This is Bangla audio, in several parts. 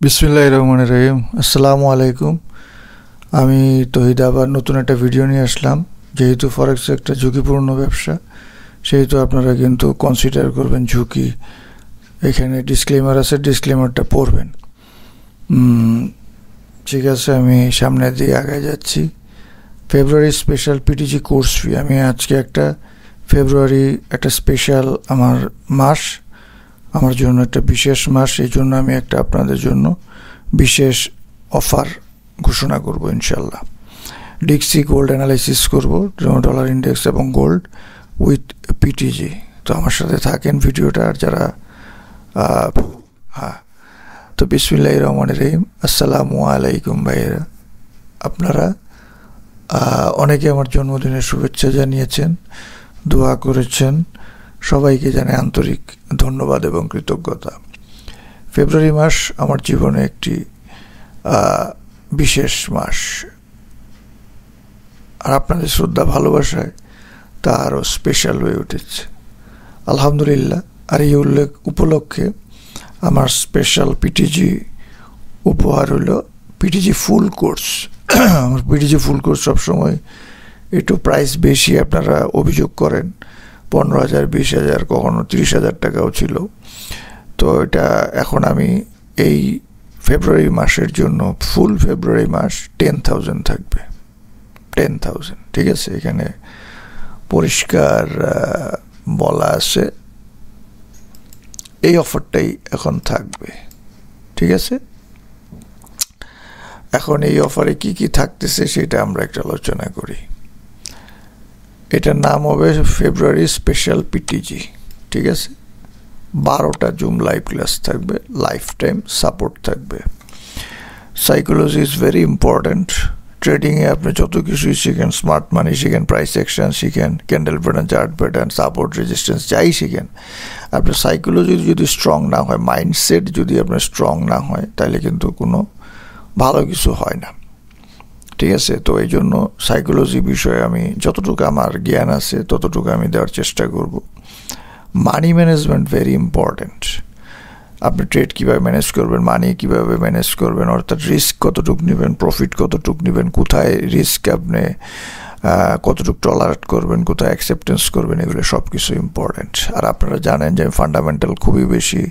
বিসমিল্লাহির রহমানির রহিম। আসসালামু আলাইকুম। আমি তহিদ আবার নতুন একটা ভিডিও নিয়ে আসলাম। যেহেতু ফরেক্স একটা ঝুঁকিপূর্ণ ব্যবসা, সেহেতু আপনারা কিন্তু কনসিডার করবেন ঝুঁকি। এখানে ডিসক্লেমার আছে, ডিসক্লেমারটা পড়বেন। ঠিক আছে, আমি সামনে দিয়ে আগে যাচ্ছি। ফেব্রুয়ারি স্পেশাল পিটিজি কোর্স ফি। আমি আজকে ফেব্রুয়ারি একটা স্পেশাল আমার মাস, আমার জন্য একটা বিশেষ মাস, এই জন্য আমি আপনাদের জন্য বিশেষ অফার ঘোষণা করব ইনশাল্লাহ। ডিক্সি গোল্ড অ্যানালাইসিস করব, ডলার ইন্ডেক্স এবং গোল্ড উইথ পিটিজি। তো আমার সাথে থাকেন ভিডিওটা। আর যারা তো বিসমিল্লাহির রহমানির রহিম। আসসালামু আলাইকুম ভাইয়েরা। আপনারা অনেকে আমার জন্মদিনের শুভেচ্ছা জানিয়েছেন, দোয়া করেছেন, সবাইকে জানাই আন্তরিক ধন্যবাদ এবং কৃতজ্ঞতা। ফেব্রুয়ারি মাস আমার জীবনে একটি বিশেষ মাস, আর আপনাদের শ্রদ্ধা ভালোবাসায় তা আরও স্পেশাল হয়ে উঠেছে আলহামদুলিল্লাহ। আর এই উপলক্ষে আমার স্পেশাল পিটিজি উপহার হলো পিটিজি ফুল কোর্স। আমার পিটিজি ফুল কোর্স সবসময় একটু প্রাইস বেশি আপনারা অভিযোগ করেন, 15,000, 20,000, কখনো 30,000 টাকাও ছিল। তো এটা এখন আমি এই ফেব্রুয়ারি মাসের জন্য, ফুল ফেব্রুয়ারি মাস 10,000 থাকবে, 10,000। ঠিক আছে, এখানে পরিষ্কার বলা আছে এই অফারটাই এখন থাকবে। ঠিক আছে, এখন এই অফারে কি কি থাকতেছে সেটা আমরা একটা আলোচনা করি। এটার নাম হবে ফেব্রুয়ারি স্পেশাল পিটিজি। ঠিক আছে, 12টা জুম লাইভ ক্লাস থাকবে, লাইফ টাইম সাপোর্ট থাকবে। Psychology is very important. ট্রেডিংয়ে আপনি যত কিছুই শিখেন, স্মার্ট মানি শিখেন, প্রাইস অ্যাকশন শিখেন, candle pattern, chart pattern, support resistance যাই শিখেন, আপনার সাইকোলজি যদি স্ট্রং না হয়, মাইন্ডসেট যদি আপনার স্ট্রং না হয়, তাহলে কিন্তু কোনো ভালো কিছু হয় না। ঠিক আছে, তো এই জন্য সাইকোলজি বিষয়ে আমি যতটুকু আমার জ্ঞান আছে ততটুকু আমি দেওয়ার চেষ্টা করব। Money management very important. আপনি ট্রেড কীভাবে ম্যানেজ করবেন, মানি কীভাবে ম্যানেজ করবেন, অর্থাৎ রিস্ক কতটুকু নেবেন, প্রফিট কতটুকু নেবেন, কোথায় রিস্ক আপনি কতটুকু টলারেট করবেন, কোথায় অ্যাকসেপ্টেন্স করবেন, এগুলো সব কিছু ইম্পর্ট্যান্ট। আর আপনারা জানেন যে আমি ফান্ডামেন্টাল খুবই বেশি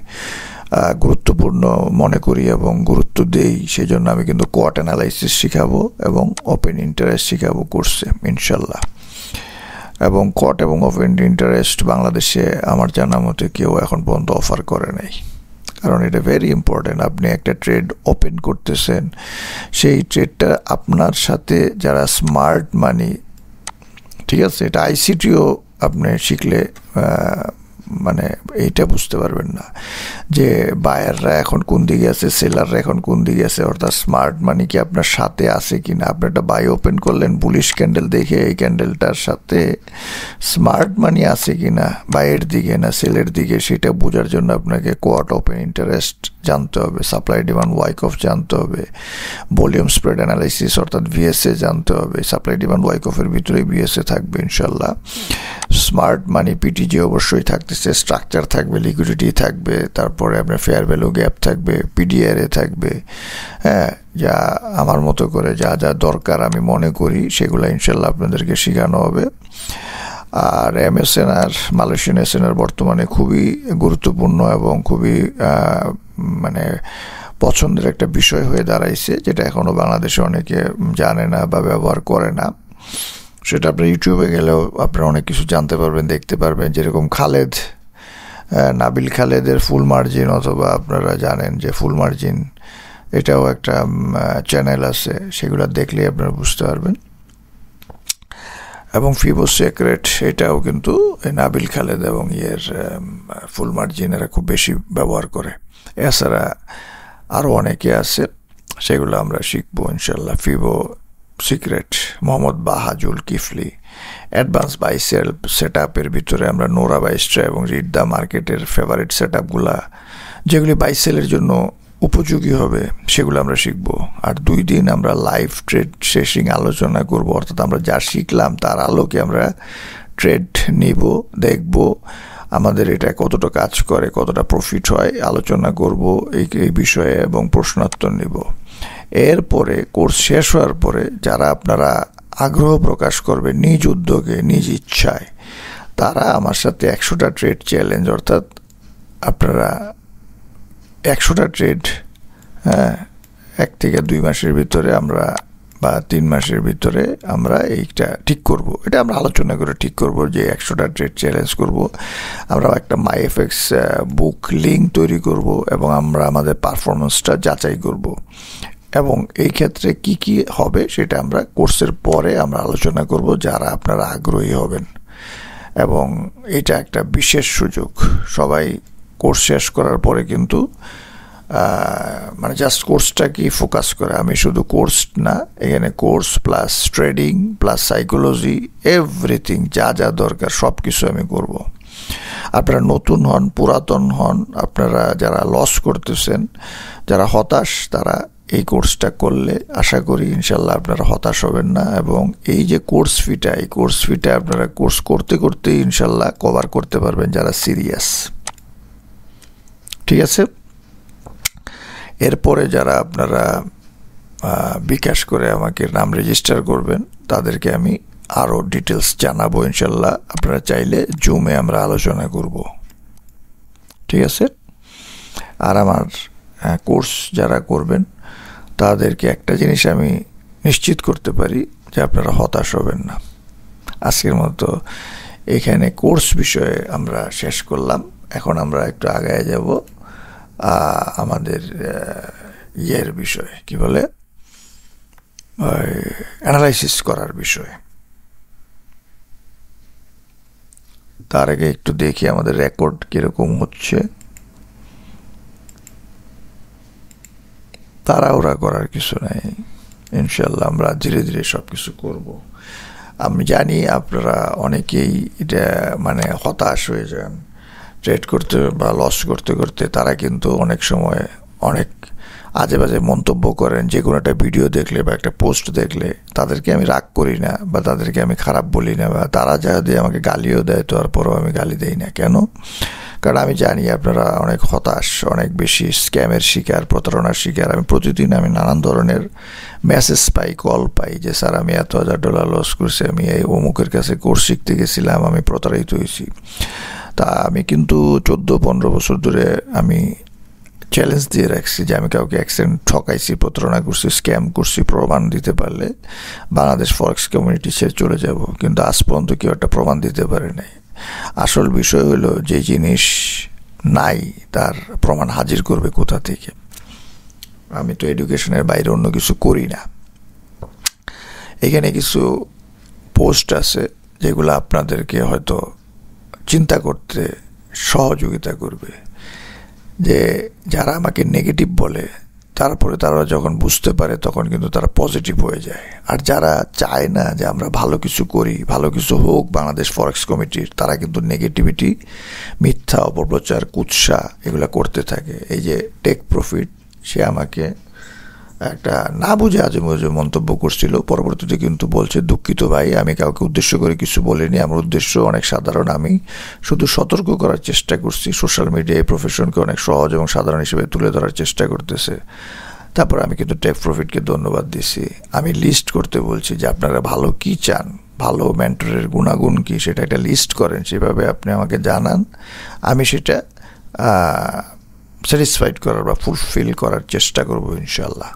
গুরুত্বপূর্ণ মনে করি এবং গুরুত্ব দেই। সেই জন্য আমি কিন্তু কোয়ার্ট অ্যানালাইসিস শিখাবো এবং ওপেন ইন্টারেস্ট শিখাবো কোর্সে ইনশাল্লাহ। এবং কোয়ার্ট এবং ওপেন ইন্টারেস্ট বাংলাদেশে আমার জানা মতে কেউ এখন পর্যন্ত অফার করে নাই, কারণ এটা ভেরি ইম্পর্ট্যান্ট। আপনি একটা ট্রেড ওপেন করতেছেন, সেই ট্রেডটা আপনার সাথে যারা স্মার্ট মানি, ঠিক আছে, এটা আইসিটিও আপনি শিখলে মানে এইটা বুঝতে পারবেন না যে বায়াররা এখন কোন দিকে আছে, সেলাররা এখন কোন দিকে আছে, অর্থাৎ স্মার্ট মানি কি আপনার সাথে আছে কি না। আপনি একটা বাই ওপেন করলেন, বুলিশ ক্যান্ডেল দেখে এই ক্যান্ডেলটার সাথে স্মার্ট মানি আছে কি না, বাইয়ের দিকে না সেলের দিকে, সেটা বোঝার জন্য আপনাকে কোয়ার্ট ওপেন ইন্টারেস্ট জানতে হবে, সাপ্লাই ডিমান্ড ওয়াইকফ জানতে হবে, ভলিউম স্প্রেড অ্যানালাইসিস অর্থাৎ ভিএসএ জানতে হবে। সাপ্লাই ডিমান্ড ওয়াইকফের ভিতরে ভিএসএ থাকবে ইনশাল্লাহ। স্মার্ট মানি পিটিজি অবশ্যই থাকতেছে, স্ট্রাকচার থাকবে, লিকুইডিটি থাকবে, তারপরে আপনার ফেয়ার ভ্যালু গ্যাপ থাকবে, পিডিআরএ থাকবে। হ্যাঁ, যা আমার মতো করে যা যা দরকার আমি মনে করি সেগুলো ইনশাল্লাহ আপনাদেরকে শেখানো হবে। আর এমএসএনআর, মালয়েশিয়ান এসএনআর বর্তমানে খুবই গুরুত্বপূর্ণ এবং খুবই মানে পছন্দের একটা বিষয় হয়ে দাঁড়াইছে, যেটা এখনও বাংলাদেশে অনেকে জানে না বা ব্যবহার করে না। সেটা আপনার ইউটিউবে গেলেও আপনারা অনেক কিছু জানতে পারবেন, দেখতে পারবেন। যেরকম নাবিল খালেদের ফুল মার্জিন, অথবা আপনারা জানেন যে ফুল মার্জিন, এটাও একটা চ্যানেল আছে, সেগুলো দেখলে আপনারা বুঝতে পারবেন। এবং ফিবো সিক্রেট, এটাও কিন্তু নাবিল খালেদ এবং ফুল মার্জিন এরা খুব বেশি ব্যবহার করে। এছাড়া আরও অনেকে আছে, সেগুলো আমরা শিখবো ইনশাল্লাহ। Fibo secret, Mohammad Bahajul Kifli, advance buy sell সেট আপের ভিতরে আমরা নোরা বাইস্ট্রা এবং রিড দ্য মার্কেটের ফেভারিট সেট আপগুলা, যেগুলি বাই সেলের জন্য উপযোগী হবে, সেগুলো আমরা শিখব। আর 2 দিন আমরা লাইভ ট্রেড সেশিং আলোচনা করব, অর্থাৎ আমরা যা শিখলাম তার আলোকে আমরা ট্রেড নিব, দেখব। আমাদের এটা কতটা কাজ করে, কতটা প্রফিট হয় আলোচনা করব এই বিষয়ে এবং প্রশ্নোত্তর নিব। এরপরে কোর্স শেষ হওয়ার পরে যারা আপনারা আগ্রহ প্রকাশ করবে নিজ উদ্যোগে নিজ ইচ্ছায়, তারা আমার সাথে 100টা ট্রেড চ্যালেঞ্জ, অর্থাৎ আপনারা 100টা ট্রেড 1 থেকে 2 মাসের ভিতরে আমরা বা 3 মাসের ভিতরে আমরা এইটা ঠিক করব। এটা আমরা আলোচনা করে ঠিক করব যে 100টা ট্রেড চ্যালেঞ্জ করব। আমরা একটা MyFX বুক লিঙ্ক তৈরি করব এবং আমরা আমাদের পারফরমেন্সটা যাচাই করব। এবং এই ক্ষেত্রে কি কি হবে সেটা আমরা কোর্সের পরে আমরা আলোচনা করব, যারা আপনারা আগ্রহী হবেন। এবং এটা একটা বিশেষ সুযোগ। সবাই কোর্স শেষ করার পরে কিন্তু মানে জাস্ট কোর্সটা কি ফোকাস করে, আমি শুধু কোর্স না, এখানে course plus trading plus psychology everything যা যা দরকার সব কিছু আমি করব। আপনারা নতুন হন, পুরাতন হন, আপনারা যারা লস করতেছেন, যারা হতাশ, তারা এই কোর্সটা করলে আশা করি ইনশাল্লাহ আপনারা হতাশ হবেন না। এবং এই যে কোর্স ফিটা আপনারা কোর্স করতে করতে ইনশাল্লাহ কভার করতে পারবেন যারা সিরিয়াস। ঠিক আছে? এরপরে যারা আপনারা বিকাশ করে আমাকে নাম রেজিস্টার করবেন, তাদেরকে আমি আরও ডিটেলস জানাবো ইনশাল্লাহ। আপনারা চাইলে জুমে আমরা আলোচনা করব। ঠিক আছে? আর আমার কোর্স যারা করবেন তাদেরকে একটা জিনিস আমি নিশ্চিত করতে পারি যে আপনারা হতাশ হবেন না। আজকের মতো এখানে কোর্স বিষয়ে আমরা শেষ করলাম। এখন আমরা একটু আগায় যাব আমাদের ইয়ের বিষয়ে, কি বলে, অ্যানালাইসিস করার বিষয়ে। তার আগে একটু দেখি আমাদের রেকর্ড কিরকম হচ্ছে। তাড়াহুড়া করার কিছু নাই, ইনশাল্লাহ আমরা ধীরে ধীরে সব কিছু করব। আমি জানি আপনারা অনেকেই এটা মানে হতাশ হয়ে যান ট্রেড করতে বা লস করতে করতে। তারা কিন্তু অনেক সময় অনেক আজে বাজে মন্তব্য করেন যে কোনো একটা ভিডিও দেখলে বা একটা পোস্ট দেখলে। তাদেরকে আমি রাগ করি না বা তাদেরকে আমি খারাপ বলি না, বা তারা যা দিয়ে আমাকে গালিও দেয়, তারপরেও আমি গালি দেই না। কেন? কারণ আমি জানি আপনারা অনেক হতাশ, অনেক বেশি স্ক্যামের শিকার, প্রতারণার শিকার। আমি প্রতিদিন নানান ধরনের মেসেজ পাই, কল পাই যে স্যার আমি $1,000 লস করছি, আমি এই অমুকের কাছে কোর্স শিখতে গেছিলাম, আমি প্রতারিত হয়েছি। তা আমি কিন্তু 14-15 বছর ধরে আমি চ্যালেঞ্জ দিয়ে রাখছি যে আমি কাউকে অ্যাক্সিডেন্ট ঠকাইছি, প্রতারণা করছি, স্ক্যাম করছি, প্রমাণ দিতে পারলে বাংলাদেশ ফরেক্স কমিউনিটি ছেড়ে চলে যাব। কিন্তু আজ পর্যন্ত কেউ একটা প্রমাণ দিতে পারে নাই। আসল বিষয় হলো যে জিনিস নাই তার প্রমাণ হাজির করবে কোথা থেকে। আমি তো এডুকেশনের বাইরে অন্য কিছু করি না। এখানে কিছু পোস্ট আছে যেগুলো আপনাদেরকে হয়তো চিন্তা করতে সহযোগিতা করবে। যে যারা আমাকে নেগেটিভ বলে, তারপরে তারা যখন বুঝতে পারে তখন কিন্তু তারা পজিটিভ হয়ে যায়। আর যারা চায় না যে আমরা ভালো কিছু করি, ভালো কিছু হোক বাংলাদেশ ফরেক্স কমিটির, তারা কিন্তু নেগেটিভিটি, মিথ্যা অপপ্রচার, কুৎসা এগুলো করতে থাকে। এই যে টেক প্রফিট, সে আমাকে একটা না বুঝে আজে মন্তব্য করছিল, পরবর্তীতে কিন্তু বলছে দুঃখিত ভাই, আমি কাউকে উদ্দেশ্য করে কিছু বলিনি, আমার উদ্দেশ্য অনেক সাধারণ, আমি শুধু সতর্ক করার চেষ্টা করছি। সোশ্যাল মিডিয়া এই প্রফেশনকে অনেক সহজ এবং সাধারণ হিসেবে তুলে ধরার চেষ্টা করতেছে। তারপর আমি কিন্তু টেক প্রফিটকে ধন্যবাদ দিছি। আমি লিস্ট করতে বলছি যে আপনারা ভালো কি চান, ভালো মেন্টরের গুণাগুণ কি, সেটা একটা লিস্ট করেন, সেভাবে আপনি আমাকে জানান, আমি সেটা স্যাটিসফাইড করার বা ফুলফিল করার চেষ্টা করবো ইনশাল্লাহ।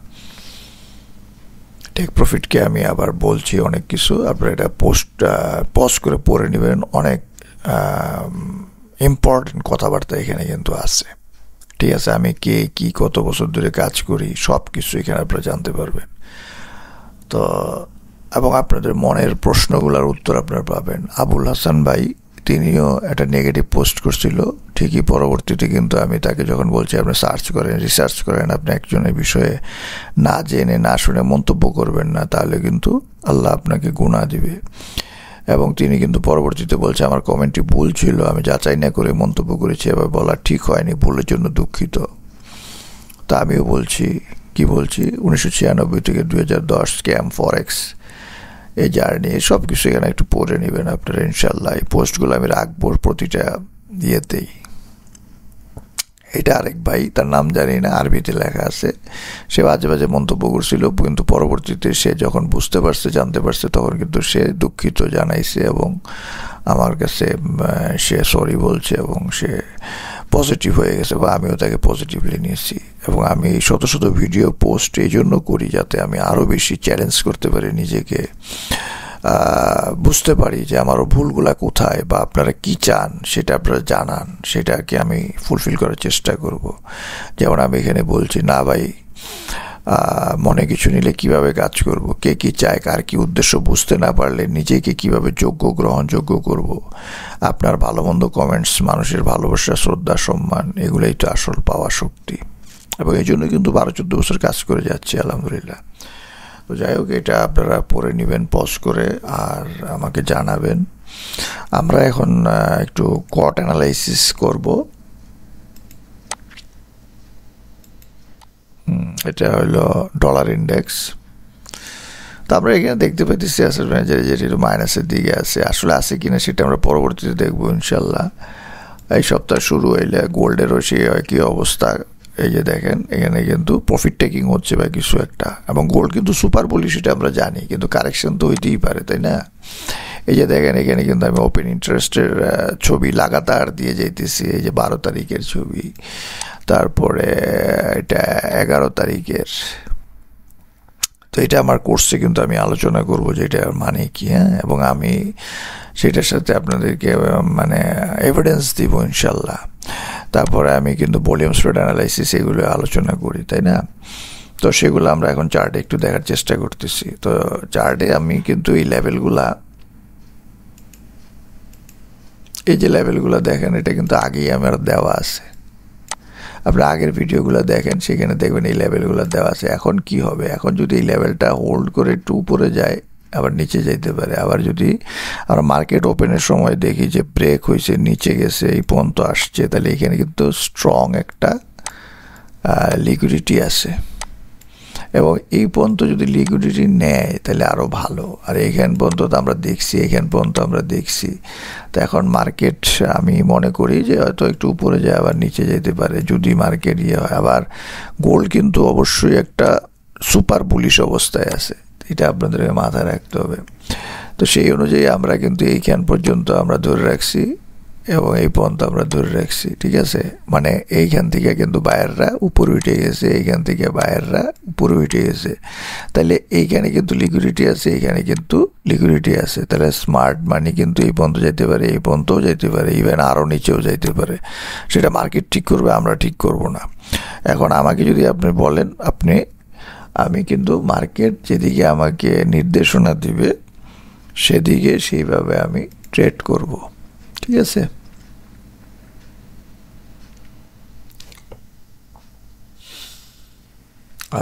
টেক প্রফিটকে আমি আবার বলছি অনেক কিছু, আপনারা এটা পজ করে পড়ে নেবেন। অনেক ইম্পর্টেন্ট কথাবার্তা এখানে কিন্তু আছে। ঠিক আছে? আমি কে, কি, কত বছর ধরে কাজ করি, সব কিছু এখানে আপনারা জানতে পারবেন। তো এবং আপনাদের মনের প্রশ্নগুলোর উত্তর আপনারা পাবেন। আবুল হাসান ভাই, তিনিও একটা নেগেটিভ পোস্ট করছিল ঠিকই, পরবর্তীতে কিন্তু আমি তাকে যখন বলছি আপনি সার্চ করেন, রিসার্চ করেন, আপনি একজনের বিষয়ে না জেনে না শুনে মন্তব্য করবেন না, তাহলে কিন্তু আল্লাহ আপনাকে গুনাহ দিবে। এবং তিনি কিন্তু পরবর্তীতে বলছে আমার কমেন্টটি ভুল ছিল, আমি যাচাই না করে মন্তব্য করেছি, এবার বলা ঠিক হয়নি, ভুলের জন্য দুঃখিত। তা আমিও বলছি, কি বলছি, 1996 থেকে 2010 স্ক্যাম ফরেক্স এই জার্নি, সব কিছু এখানে একটু পড়ে নেবেন আপনারা ইনশাল্লাহ। এই পোস্টগুলো আমি রাখবো প্রতিটা ইয়েতেই, এটা আরেক ভাই, তার নাম জানি না, আরবিতে লেখা আছে, সে বাজে বাজে মন্তব্য করছিল, কিন্তু পরবর্তীতে সে যখন বুঝতে পারছে, জানতে পারছে, তখন কিন্তু সে দুঃখিত জানাইছে এবং আমার কাছে সে সরি বলছে এবং সে পজিটিভ হয়ে গেছে, বা আমিও তাকে পজিটিভলি নিয়েছি। এবং আমি শত শত ভিডিও পোস্ট এই জন্য করি যাতে আমি আরও বেশি চ্যালেঞ্জ করতে পারি নিজেকে, বুঝতে পারি যে আমারও ভুলগুলা কোথায়, বা আপনারা কি চান সেটা আপনারা জানান, সেটাকে আমি ফুলফিল করার চেষ্টা করব। যেমন আমি এখানে বলছি, না ভাই, মনে কিছু নিলে কিভাবে কাজ করব, কে কি চায়, কার কি উদ্দেশ্য বুঝতে না পারলে নিজেকে কিভাবে যোগ্য গ্রহণযোগ্য করব। আপনার ভালো মন্দ কমেন্টস, মানুষের ভালোবাসা, শ্রদ্ধা, সম্মান, এগুলোই তো আসল পাওয়া শক্তি। এবং এই জন্য কিন্তু 12-14 বছর কাজ করে যাচ্ছি, আলহামদুলিল্লাহ। তো যাই হোক, এটা আপনারা পড়ে নেবেন পজ করে আর আমাকে জানাবেন। আমরা এখন একটু কট অ্যানালাইসিস করব। এটা হলো ডলার ইন্ডেক্স। তো আমরা এখানে দেখতে পাইতেছি অ্যাসেট ম্যানেজারে যেটা একটু মাইনাসের দিকে আছে, আসলে আছে কিনা সেটা আমরা পরবর্তীতে দেখবো ইনশাল্লাহ। এই সপ্তাহ শুরু হইলে গোল্ডেরও সেই একই অবস্থা। এই যে দেখেন, এখানে কিন্তু প্রফিট টেকিং হচ্ছে বা কিছু একটা, এবং গোল্ড কিন্তু সুপার বলি সেটা আমরা জানি, কিন্তু কারেকশন তো হইতেই পারে, তাই না? এই যে দেখেন, এখানে কিন্তু আমি ওপেন ইন্টারেস্টের ছবি লাগাতার দিয়ে যাইতেছি। এই যে 12 তারিখের ছবি, তারপরে এটা 11 তারিখের। তো এটা আমার কোর্সে কিন্তু আমি আলোচনা করবো যে এটার মানে কি, হ্যাঁ, এবং আমি সেটার সাথে আপনাদেরকে মানে এভিডেন্স দিব ইনশাল্লাহ। তারপরে আমি কিন্তু ভলিউম স্প্রেড অ্যানালাইসিস এগুলো আলোচনা করি, তাই না? তো সেগুলো আমরা এখন চার্টে একটু দেখার চেষ্টা করতেছি। তো চার্টে আমি কিন্তু এই লেভেলগুলা, এই যে লেভেলগুলো দেখেন, এটা কিন্তু আগেই আমার দেওয়া আছে। আপনি আগের ভিডিওগুলো দেখেন, সেখানে দেখবেন এই লেভেলগুলো দেওয়া আছে। এখন কি হবে, এখন যদি এই লেভেলটা হোল্ড করে একটু উপরে যায়, আবার নিচে যাইতে পারে। আবার যদি আমরা মার্কেট ওপেনের সময় দেখি যে ব্রেক হয়েছে, নিচে গেছে, এই পর্যন্ত আসছে, তাহলে এখানে কিন্তু স্ট্রং একটা লিকুইডিটি আছে। এবং এই পর্যন্ত যদি লিকুইডিটি নেয় তাহলে আরও ভালো। আর এইখান পর্যন্ত তো আমরা দেখছি, এইখান পর্যন্ত আমরা দেখছি। তো এখন মার্কেট আমি মনে করি যে হয়তো একটু উপরে যায়, আবার নিচে যেতে পারে যদি মার্কেট ইয়ে হয়। আবার গোল্ড কিন্তু অবশ্যই একটা সুপার বুলিশ অবস্থায় আছে, এটা আপনাদেরকে মাথায় রাখতে হবে। তো সেই অনুযায়ী আমরা কিন্তু এইখান পর্যন্ত আমরা ধরে রাখছি এবং এই পর্যন্ত আমরা ধরে রাখছি, ঠিক আছে? মানে এইখান থেকে কিন্তু বায়াররা উপরে উঠে গেছে, এইখান থেকে বায়াররা উপরে উঠে গেছে, তাহলে এইখানে কিন্তু লিকুইডিটি আছে, এইখানে কিন্তু লিকুইডিটি আছে। তাহলে স্মার্ট মানি কিন্তু এই পর্যন্ত যেতে পারে, এই পর্যন্তও যেতে পারে, ইভেন আরও নিচেও যাইতে পারে। সেটা মার্কেট ঠিক করবে, আমরা ঠিক করব না। এখন আমাকে যদি আপনি বলেন, আমি কিন্তু মার্কেট যেদিকে আমাকে নির্দেশনা দিবে সেদিকে সেইভাবে আমি ট্রেড করব, ঠিক আছে?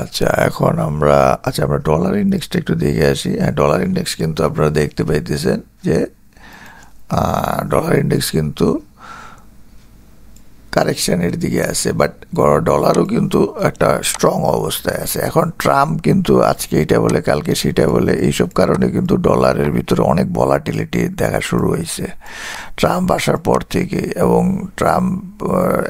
আচ্ছা, এখন আমরা ডলার ইন্ডেক্সটা একটু দেখে আসি। হ্যাঁ, ডলার ইন্ডেক্স কিন্তু আপনারা দেখতে পাইতেছেন যে ডলার ইন্ডেক্স কিন্তু কারেকশানের দিকে আছে, বাট ডলারও কিন্তু একটা স্ট্রং অবস্থায় আছে। এখন ট্রাম্প কিন্তু আজকে এটা বলে, কালকে সেটা বলে, এইসব কারণে কিন্তু ডলারের ভিতরে অনেক ভলাটিলিটি দেখা শুরু হয়েছে ট্রাম্প আসার পর থেকে। এবং ট্রাম্প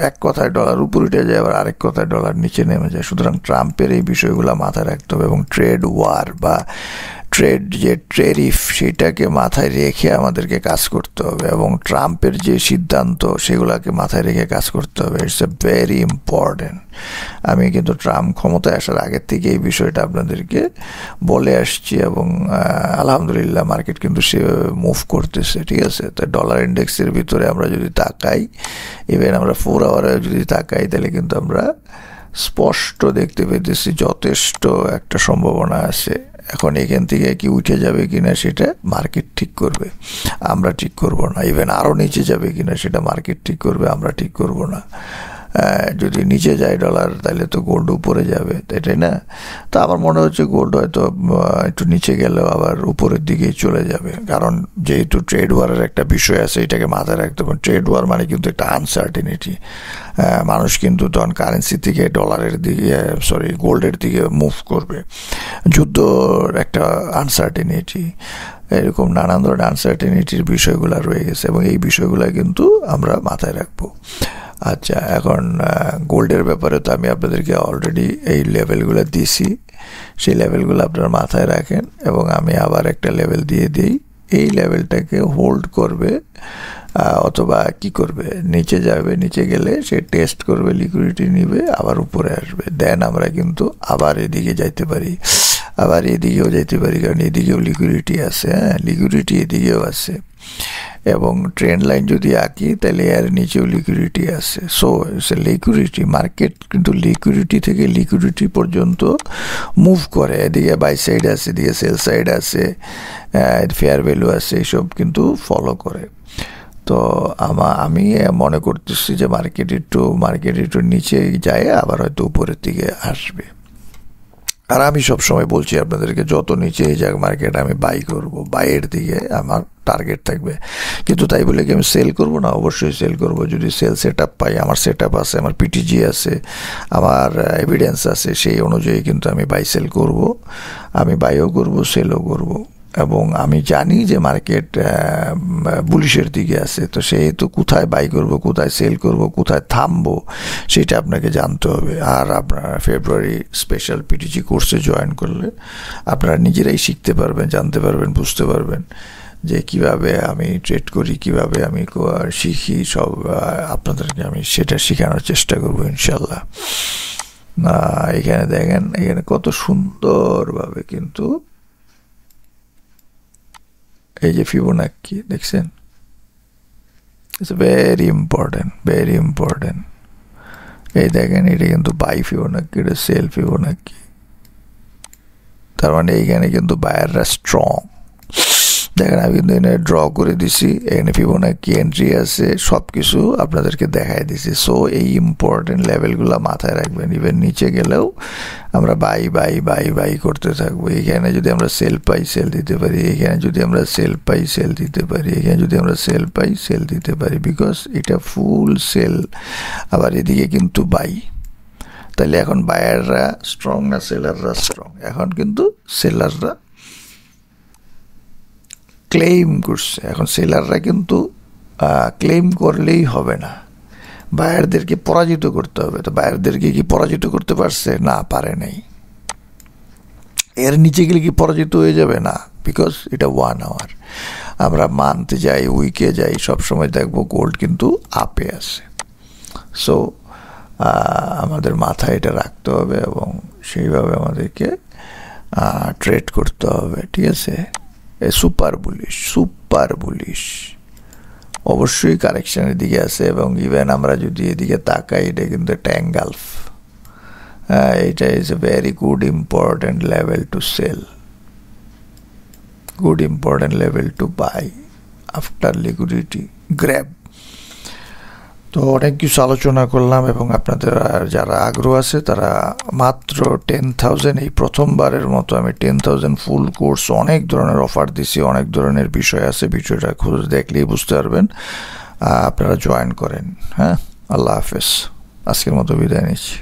এক কথায় ডলার উপর উঠে যায়, আবার আরেক কথায় ডলার নিচে নেমে যায়। সুতরাং ট্রাম্পের এই বিষয়গুলো মাথায় রাখতে হবে, এবং ট্রেড ওয়ার বা ট্রেড যে ট্যারিফ সেটাকে মাথায় রেখে আমাদেরকে কাজ করতে হবে, এবং ট্রাম্পের যে সিদ্ধান্ত সেগুলোকে মাথায় রেখে কাজ করতে হবে। It's a very important. আমি কিন্তু ট্রাম্প ক্ষমতায় আসার আগের থেকে এই বিষয়টা আপনাদেরকে বলে আসছি, এবং আলহামদুলিল্লাহ মার্কেট কিন্তু সে মুভ করতেছে, ঠিক আছে? তো ডলার ইন্ডেক্সের ভিতরে আমরা যদি তাকাই, ইভেন আমরা 4 আওয়ারে যদি তাকাই, তাহলে কিন্তু আমরা স্পষ্ট দেখতে পেতেছি যথেষ্ট একটা সম্ভাবনা আছে। এখন এখান থেকে কি উঠে যাবে কিনা সেটা মার্কেট ঠিক করবে, আমরা ঠিক করব না। ইভেন আরও নিচে যাবে কিনা সেটা মার্কেট ঠিক করবে, আমরা ঠিক করব না। যদি নিচে যায় ডলার, তাহলে তো গোল্ড উপরে যাবে, তাই না? তো আমার মনে হচ্ছে গোল্ড হয়তো একটু নিচে গেলেও আবার উপরের দিকেই চলে যাবে, কারণ যেহেতু ট্রেড ওয়ারের একটা বিষয় আছে, এটাকে মাথায় রাখতে হবে। ট্রেড ওয়ার মানে কিন্তু একটা আনসার্টেনিটি। মানুষ কিন্তু তখন কারেন্সি থেকে ডলারের দিকে, গোল্ডের দিকে মুভ করবে। যুদ্ধর একটা আনসার্টেনিটি। এরকম নানান ধরনের আনসার্টেনিটির বিষয়গুলো রয়ে গেছে, এবং এই বিষয়গুলো কিন্তু আমরা মাথায় রাখবো। আচ্ছা, এখন গোল্ডের ব্যাপারে তো আমি আপনাদেরকে অলরেডি এই লেভেলগুলো দিছি, সেই লেভেলগুলো আপনারা মাথায় রাখেন, এবং আমি আবার একটা লেভেল দিয়ে দিই। এই লেভেলটাকে হোল্ড করবে অথবা কি করবে, নিচে যাবে, নিচে গেলে সে টেস্ট করবে, লিকুইডিটি নিবে, আবার উপরে আসবে, দেন আমরা কিন্তু আবার এদিকে যাইতে পারি, আবার এদিকেও যাইতে পারি, কারণ এদিকেও লিকুইডিটি আছে, হ্যাঁ, লিকুইডিটি এদিকেও আছে। এবং ট্রেন্ড লাইন যদি আঁকি তাহলে এর নিচেও লিকুইডিটি আছে। সো লিকুইডিটি মার্কেট কিন্তু লিকুইডিটি থেকে লিকুইডিটি পর্যন্ত মুভ করে। এদিকে বাই সাইড আছে, এদিকে সেল সাইড আছে, ফেয়ার ভ্যালু আছে, এইসব কিন্তু ফলো করে। তো আমি মনে করতেছি যে মার্কেট একটু নিচে যায়, আবার হয়তো উপরের দিকে আসবে। আর আমি সবসময় বলছি আপনাদেরকে, যত নিচে যাক মার্কেট আমি বাই করবো, বাইয়ের দিকে আমার টার্গেট থাকবে। কিন্তু তাই বলে কি আমি সেল করবো না? অবশ্যই সেল করবো। যদি সেল সেট আপ পাই, আমার সেট আপ আছে, আমার পিটিজি আছে, আমার এভিডেন্স আছে, সেই অনুযায়ী কিন্তু আমি বাই সেল করবো। আমি বাইও করবো, সেলও করবো। এবং আমি জানি যে মার্কেট বুলিশের দিকে আছে, তো সেহেতু কোথায় বাই করব, কোথায় সেল করব, কোথায় থামবো, সেটা আপনাকে জানতে হবে। আর আপনারা ফেব্রুয়ারি স্পেশাল পিটিজি কোর্সে জয়েন করলে আপনারা নিজেরাই শিখতে পারবেন, জানতে পারবেন, বুঝতে পারবেন যে কিভাবে আমি ট্রেড করি, কিভাবে আমি শিখি, সব আপনাদেরকে আমি সেটা শেখানোর চেষ্টা করবো ইনশাল্লাহ। এখানে দেখেন, এখানে কত সুন্দরভাবে কিন্তু এই যে ফিবোনাক্কি দেখছেন, it's very important, very important. এই দেখেন, এটা কিন্তু বাই ফিবোনাক্কি, এটা সেল ফিবোনাক্কি। তার মানে এইখানে কিন্তু বায়াররা স্ট্রং। দেখেন, আমি কিন্তু এখানে ড্র করে দিছি, এখানে ফিবোনাক্কি এন্ট্রি আছে, সব কিছু আপনাদেরকে দেখাই দিছি। সো এই ইম্পর্টেন্ট লেভেলগুলো মাথায় রাখবেন। ইভেন নিচে গেলেও আমরা বাই বাই বাই বাই করতে থাকবো। এখানে যদি আমরা সেল পাই, সেল দিতে পারি, এখানে যদি আমরা সেল পাই, সেল দিতে পারি, এখানে যদি আমরা সেল পাই, সেল দিতে পারি, বিকজ এটা ফুল সেল। আবার এদিকে কিন্তু বাই। তাহলে এখন বায়াররা স্ট্রং না সেলাররা স্ট্রং? এখন কিন্তু সেলাররা ক্লেইম করছে। এখন সেলাররা কিন্তু ক্লেইম করলেই হবে না, বায়ারদেরকে পরাজিত করতে হবে। তো বায়ারদেরকে কি পরাজিত করতে পারছে? না, পারে নাই। এর নিচে গেলে কি পরাজিত হয়ে যাবে? না, বিকজ এটা 1 আওয়ার। আমরা মান্থে যাই, উইকে যাই, সবসময় দেখবো গোল্ড কিন্তু আপে আছে। সো আমাদের মাথায় এটা রাখতে হবে, এবং সেইভাবে আমাদেরকে ট্রেড করতে হবে, ঠিক আছে? সুপার বুলিশ অবশ্যই কারেকশনের দিকে আছে। এবং ইভেন আমরা যদি এদিকে তাকাই, এটা কিন্তু একটা এঙ্গালফ। এটা is a very good important level to sell, good important level to buy after liquidity grab. তো অনেক কিছু আলোচনা করলাম, এবং আপনাদের যারা আগ্রহ আছে তারা মাত্র 10,000, এই প্রথমবারের মতো আমি 10,000 ফুল কোর্স, অনেক ধরনের অফার দিছি, অনেক ধরনের বিষয় আছে, বিষয়টা খুঁজে দেখলেই বুঝতে পারবেন। আপনারা জয়েন করেন। হ্যাঁ, আল্লাহ হাফেজ। আজকের মতো বিদায় নিচ্ছি।